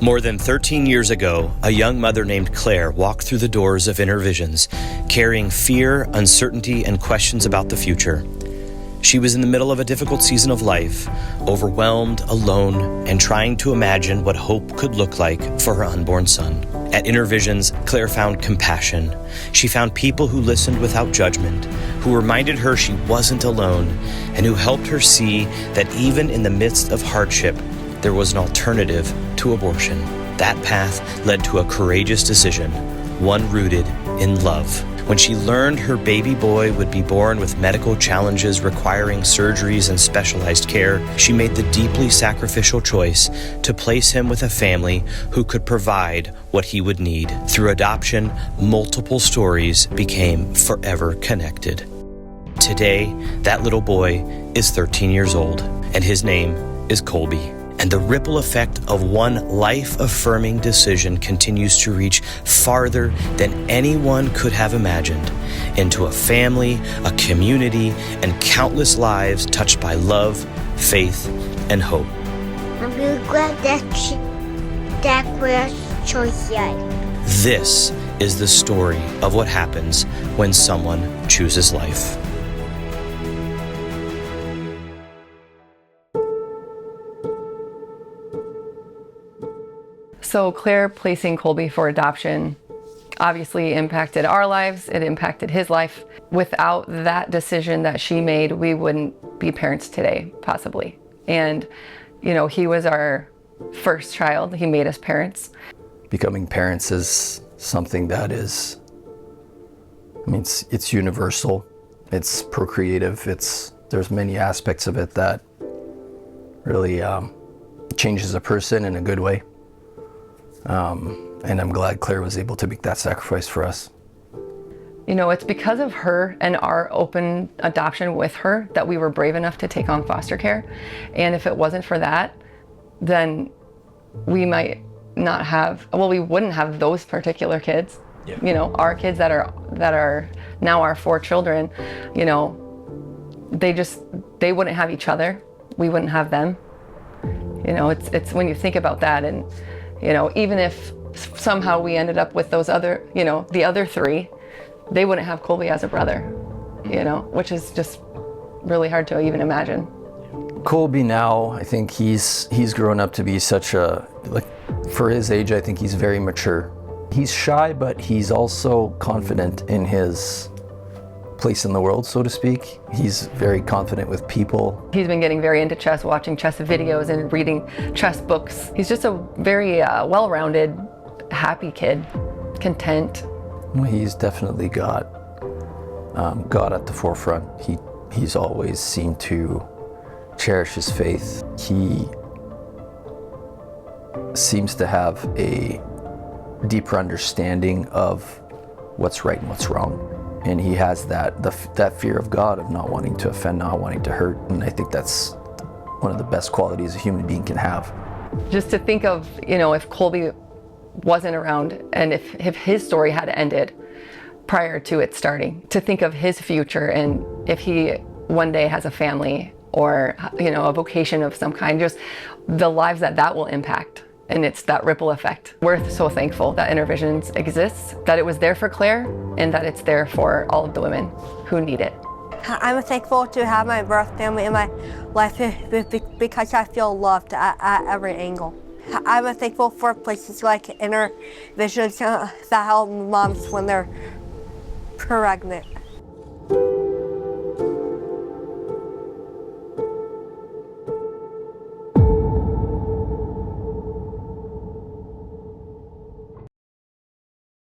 More than 13 years ago, a young mother named Claire walked through the doors of InnerVisions, carrying fear, uncertainty, and questions about the future. She was in the middle of a difficult season of life, overwhelmed, alone, and trying to imagine what hope could look like for her unborn son. At InnerVisions, Claire found compassion. She found people who listened without judgment, who reminded her she wasn't alone, and who helped her see that even in the midst of hardship, there was an alternative to abortion. That path led to a courageous decision, one rooted in love. When she learned her baby boy would be born with medical challenges requiring surgeries and specialized care, she made the deeply sacrificial choice to place him with a family who could provide what he would need. Through adoption, multiple stories became forever connected. Today, that little boy is 13 years old, and his name is Kolbe. And the ripple effect of one life-affirming decision continues to reach farther than anyone could have imagined, into a family, a community, and countless lives touched by love, faith, and hope. I'm really glad that Claire's choice yet. This is the story of what happens when someone chooses life. So Claire placing Kolbe for adoption obviously impacted our lives. It impacted his life. Without that decision that she made, we wouldn't be parents today, possibly. And, he was our first child. He made us parents. Becoming parents is something that is, it's universal. It's procreative. There's many aspects of it that really changes a person in a good way. And I'm glad Claire was able to make that sacrifice for us. It's because of her and our open adoption with her that we were brave enough to take on foster care. And if it wasn't for that, then we might not have, we wouldn't have those particular kids. Yeah. Our kids that are now our 4 children, they wouldn't have each other. We wouldn't have them. It's when you think about that, and even if somehow we ended up with those other, the other 3, they wouldn't have Kolbe as a brother, which is just really hard to even imagine. Kolbe now, I think he's grown up to be for his age, I think he's very mature. He's shy, but he's also confident in his place in the world, so to speak. He's very confident with people. He's been getting very into chess, watching chess videos and reading chess books. He's just a very well-rounded, happy kid, content. He's definitely got God at the forefront. He's always seemed to cherish his faith. He seems to have a deeper understanding of what's right and what's wrong. And he has that fear of God, of not wanting to offend, not wanting to hurt. And I think that's one of the best qualities a human being can have. Just to think of, if Kolbe wasn't around and if his story had ended prior to it starting, to think of his future and if he one day has a family or, a vocation of some kind, just the lives that will impact. And it's that ripple effect. We're so thankful that InnerVisions exists, that it was there for Claire, and that it's there for all of the women who need it. I'm thankful to have my birth family in my life because I feel loved at every angle. I'm thankful for places like InnerVisions that help moms when they're pregnant.